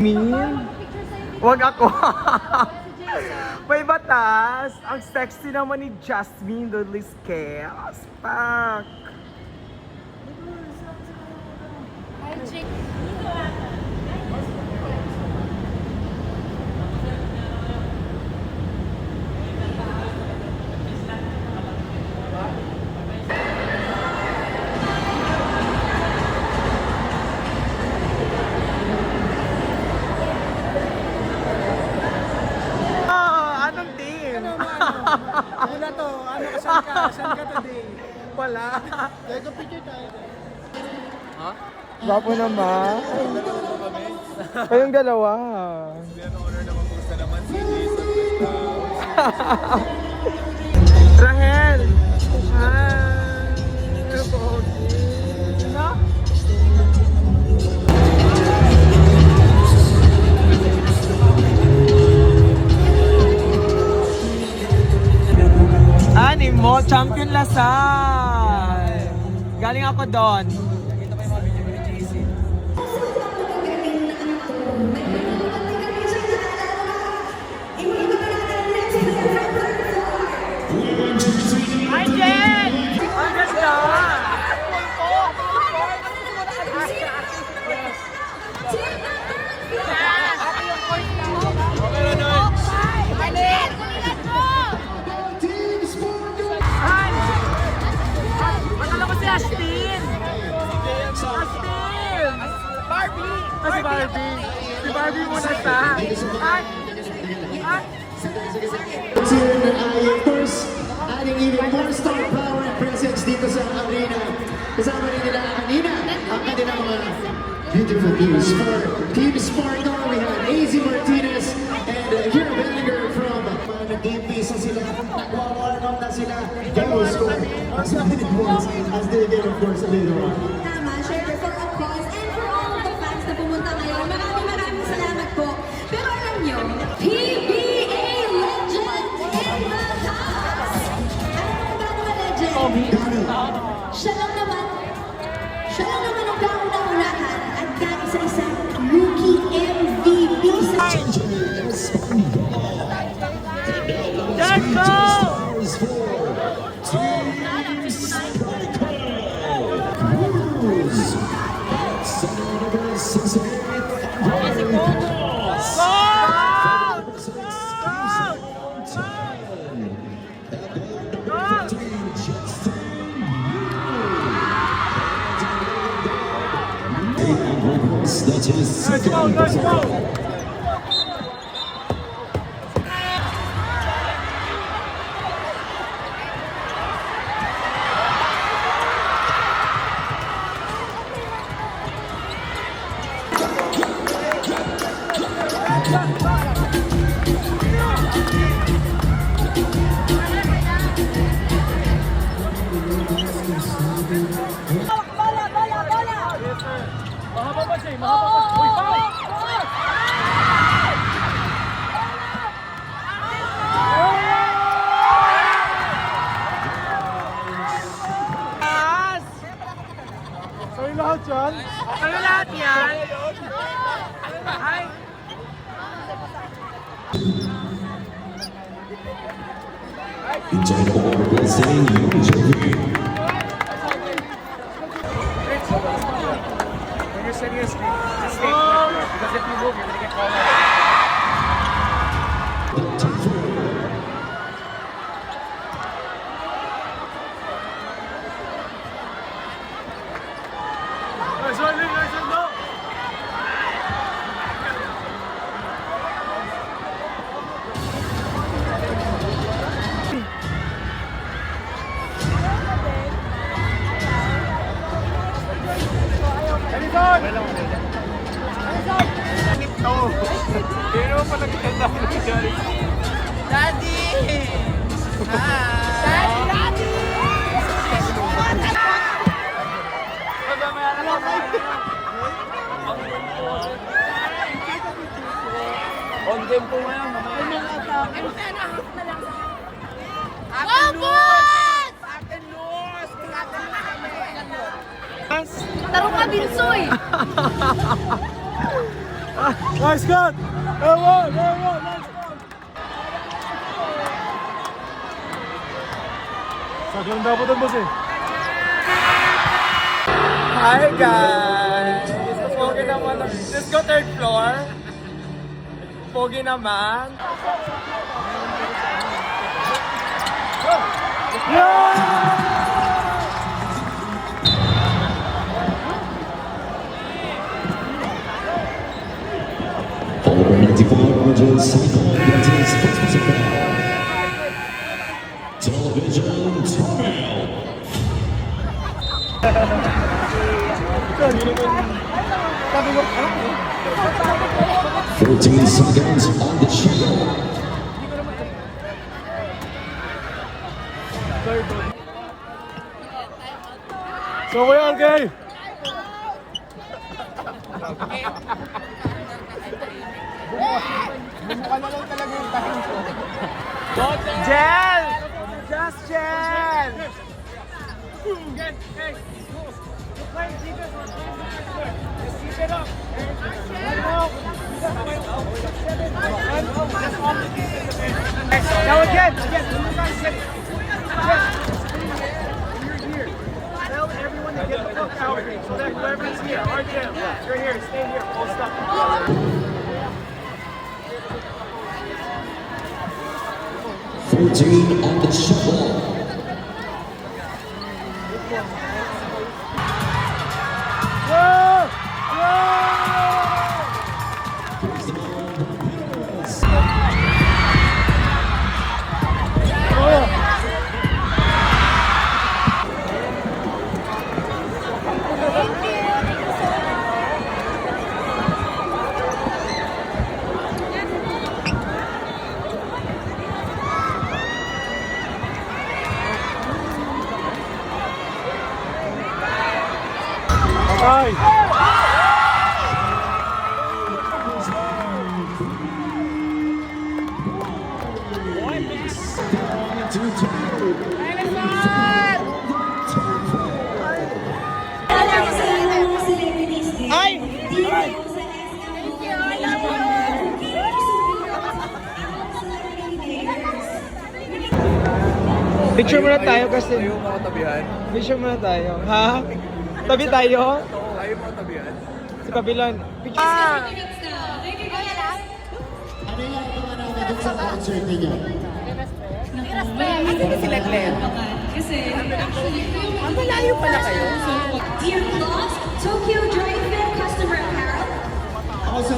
Min? Wag ako. May batas. Ang sexy naman ni Jasmine Dudley-Scales. Pak. Anong team? Wala to, saan ka today? Wala. Take a picture tayo. Ha? Gwapo naman. Kayong dalawa. Honor na magpusta naman si Jason. Rahel! Hi! No? Animo, Champion Lasal! Galing ako doon. Nakita ko yung mga video ni JC. Hi, Jen! Ang ganda! Matala ko si Ashtin! Ashtin! Barbie! Ah, si Barbie! Si Barbie muna sa... Ay! Ay! Of course, adding even more star power and presence dito sa arena. Kasama rin nila kanina ang kanilang mga beautiful views. For Team Sparta, we have AZ Martinez and Hero Bellinger from nag-game face na sila. Nagwa-warm up na sila. They will score as many points as they get, of course, later on. Tama, syempre for a cause and for all of the fans na pumunta ngayon. Maraming salamat po. Pero alam nyo, PBA legend in the house! Alam mo ba legend? Siya lang naman ang kauna-unahan at kaisa-isang rookie MVP sa Let's go! Let's go, let's go! Mahaba pa siya, mahaba pa. Uy, foul! Sorry lahat yan. Ano lahat yan? Ay! Enjoy the overall saying you enjoy. When you're setting a screen, just stay put there. Because if you move, you're gonna get called out. Pero pa nagkanda ko ni Daddy! Daddy! Daddy! On tempo ngayon, mamaya. Tarong ka, Binsoy! Nice cut! Ewan! Nice cut! Saglang dapat ang boss eh. Hi guys! Pogi naman. Let's go third floor. Pogi naman. Over 94 Origins Cycle Lenses Sports Music Band. Television Thumbnail. 14 seconds on the shield. So Kuya RK! Jen! Just Jen! Now again! Tell everyone to get the fuck out. So that whoever's here, RJ, you're here, stay here, full stop. 14 on the shuttle. Ay! Picture muna tayo kasi. Ayaw mo katabihan. Picture muna tayo. Ha? Tabi tayo? Ayaw mo katabihan. Sa kabilang. Picture. Ano yung abangan namin dun sa concert ninyo? Sila Glenn. Kasi, actually, ang malayo pala kayo. Dear Boss, Tokyo Drive-In Customer Apparel. Also,